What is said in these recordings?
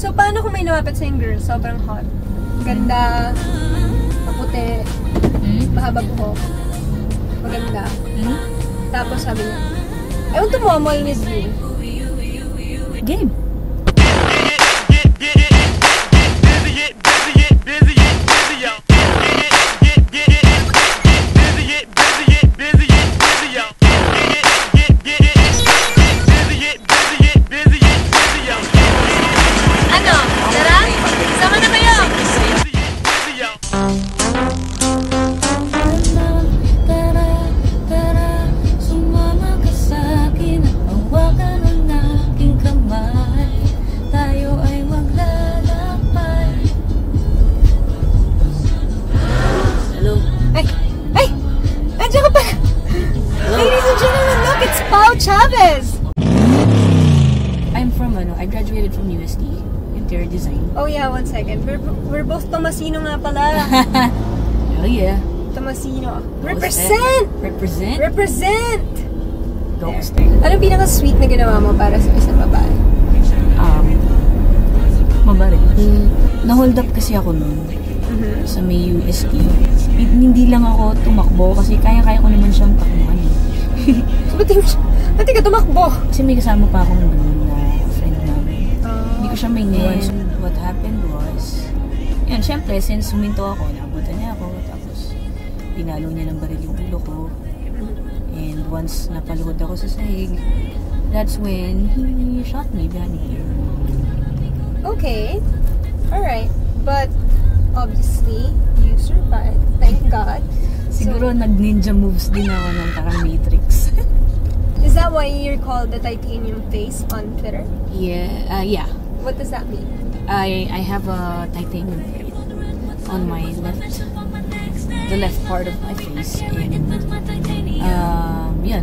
So, paano kung may lumapit sa yung girl? Sobrang hot. Ganda, maputi, mahaba buhok, maganda. Tapos sabi niya, I want to momol with you. Game. Chavez! I'm from, I graduated from USD, Interior Design. Oh yeah, 1 second. We're both Tomasino nga pala. Oh yeah. Tomasino. Represent! Represent? Represent! Go, Anong pinaka-sweet na ginawa mo para sa isang babae? Mabalit. Na-hold up kasi ako nun sa may USD. Hindi lang ako tumakbo kasi kaya-kaya ko naman siyang takbuhan. Ba't ka tumakbo? Kasi may kasama pa akong friend namin. Hindi ko siya may niwan. What happened was, yan, syempre, since huminto ako, naabutan niya ako, tapos pinalo niya ng baril yung ulo ko. And once napaluhod ako sa sahig, that's when he shot me behind the ear. Okay. Alright. But, obviously, you survived. Thank God. Siguro nag-ninja moves din ako ng parang Matrix. Is that why you're called the Titanium Face on Twitter? Yeah. What does that mean? I have a titanium plate on my the left part of my face, and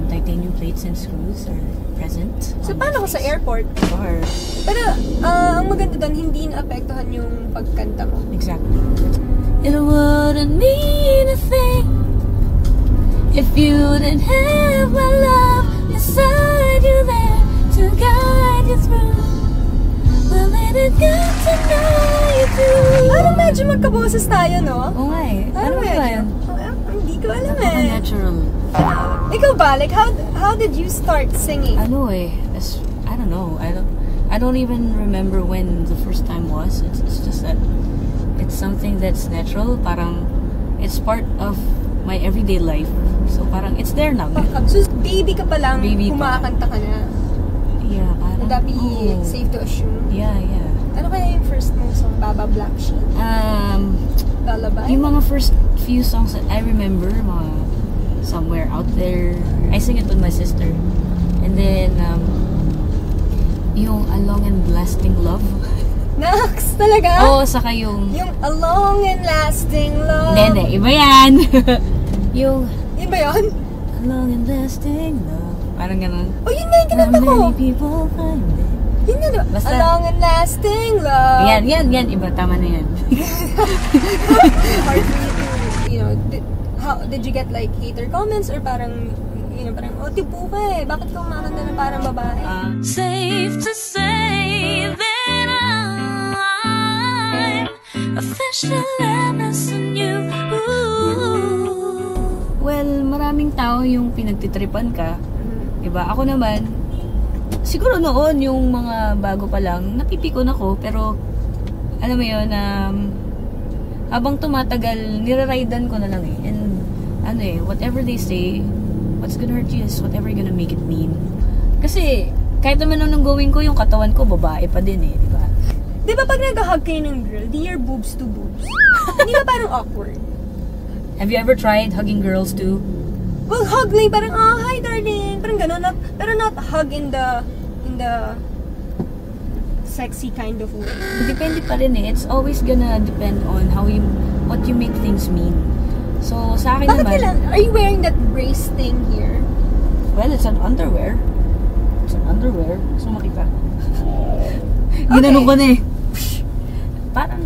titanium plates and screws are present. So paano ko sa airport? Or, pero ang maganda doon, hindi naapektuhan yung pagkanta mo. Exactly. It wouldn't mean a thing if you didn't have my love beside you there to guide you through. Well, let it get to know you too. Parang medyo magkaboses tayo, no? Oo nga eh. Ano ba yan? Hindi ko alam eh. Natural. Ikaw ba? Like, how did you start singing? I don't know. I don't even remember when the first time was. It's just that it's something that's natural. Parang it's part of my everyday life. So parang it's there now. So baby ka pa lang, Baby kumakanta ka na. Yeah, parang. Would that be safe to assume? Yeah. Ano kaya yung first mong song? Baba Black Sheep? Lullaby? Yung mga first few songs that I remember, mga Somewhere Out There. I sing it with my sister. And then, yung A Long and Lasting Love. Nax, talaga? Oo, saka yung A Long and Lasting Love. Hindi, iba yan. Yung Yun ba yun? A Long and Lasting Love. Parang ganun. Oh, yun nga yung kinanta ko. Many people find it. Yun nga, diba? Basta, A Long and Lasting Love. Yan. Iba, tama na yan. Hard for you to, did you get like hater comments or parang, parang, oh, tipo ka eh. Bakit ka umakanta na parang babae? Safe to say that I'm officially missing you. Well, maraming tao yung pinagtitripan ka. Diba? Ako naman, siguro noon yung mga bago pa lang, napipikon ako, pero alam mo yun, habang tumatagal, niraridan ko na lang eh. And whatever they say, what's gonna hurt you is whatever gonna make it mean. Kasi, kahit naman nung gawin ko, yung katawan ko, babae pa din eh, di ba? Di ba pag nag-hug kayo ng girl, di your boobs to boobs? Hindi ba parang awkward? Have you ever tried hugging girls too? Well, hug lang, parang, hi darling, parang gano'n, pero not hug in the sexy kind of way. Depende pa rin eh. It's always gonna depend on what you make things mean. So, sa akin naman... Are you wearing that brace thing here? Well, it's an underwear. Gusto mo makita? Ginanong ko na eh. Parang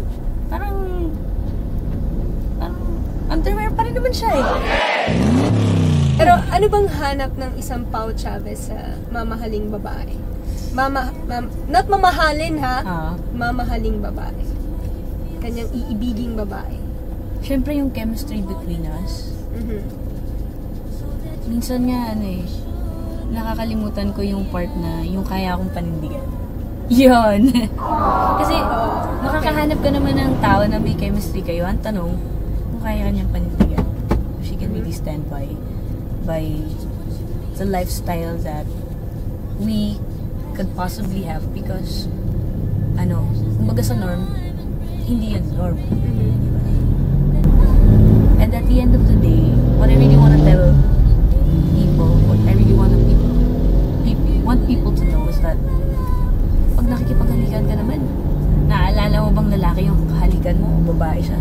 underwear pa rin naman siya eh. Pero ano bang hanap ng isang Pao Chavez sa mamahaling babae? not mamahalin ha, Ah. mamahaling babae. Kanyang iibiging babae. Siyempre yung chemistry between us. Mhm. Minsan nga nakakalimutan ko yung part na yung kaya akong panindigan. Yun. Kasi makakahanap ka naman ng tao na may chemistry kayo. Ang tanong, kung kaya ka niyang panindigan. If she can really stand by the lifestyle that we could possibly have because kumbaga sa norm, hindi yan norm. Diba? And at the end of the day, what I really want to tell people, what I really want people to know is that pag nakikipaghalikan ka naman, naaalala mo bang lalaki yung kahalikan mo o babae siya?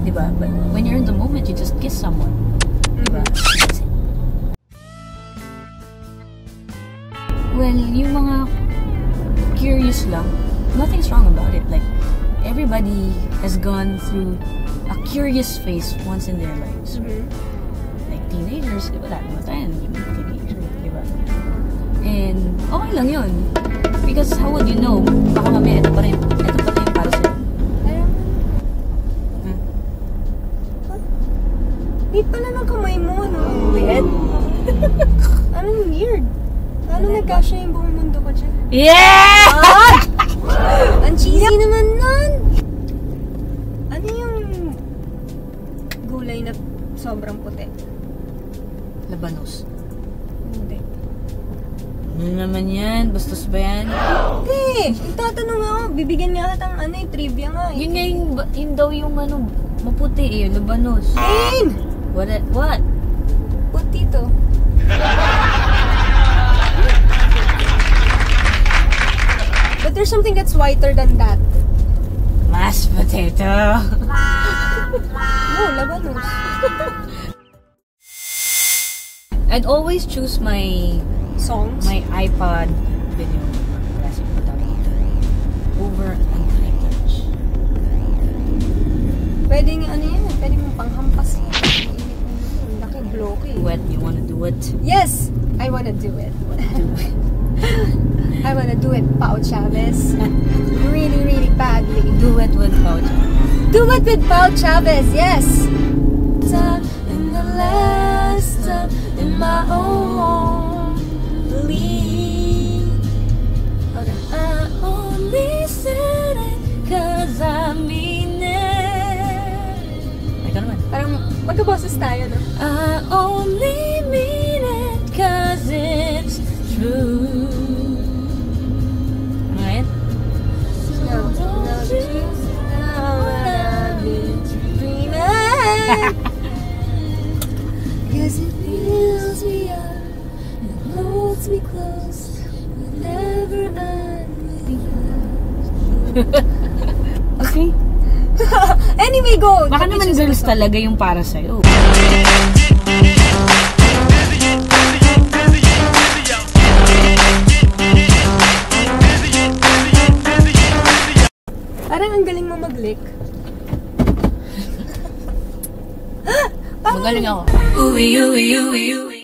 Diba? But when you're in the moment, you just kiss someone. Diba? That's it. Well, yung mga curious lang, nothing's wrong about it. Like, everybody has gone through a curious phase once in their lives. Mhm. Like teenagers, di ba? Lahat naman tayo naging teenager, di ba? And okay lang yun. Because how would you know? Baka mamaya, ito pa rin yung para sa'yo. Parang, Hmm? wait pala ng kamay mo, no? Weird. Anong weird? Ano nagkasya yung buong mundo ko dyan? Yeah! Ah! Ang cheesy naman nun! Ano yung gulay na sobrang puti? Labanos. Hindi. Ano naman yan? Bastos ba yan? Hindi! Itatanong ako, bibigyan nga kitang trivia nga eh. Yun nga yun daw yung maputi eh, yung labanos. Pain! What? Puti to. But there's something that's whiter than that. Mashed potato. No, labanos. I'd always choose my Songs? iPod video classic over an iTouch. Pwedeng pwedeng mong panghampas yan. Ang laki bloke eh. What, you wanna do it? Yes! I wanna do it. I wanna do it, Pao Chavez. Really, really badly. Do it with pouch. Do it with Pao Chavez, yes! In the last time in my own league. Okay. I only said it cause I mean it. Ay, ka naman. Parang magkaboses tayo, no? I only mean it cause it's true. Ano nga yan? No, the truth now that I've been dreaming. Cause it fills me up and it holds me close whenever I'm with you. Okay. Anyway, go! Baka naman girls talaga yung para sa'yo. Parang ang galing mo mag-lick. Magaling ako. Ooey, ooey, ooey, ooey.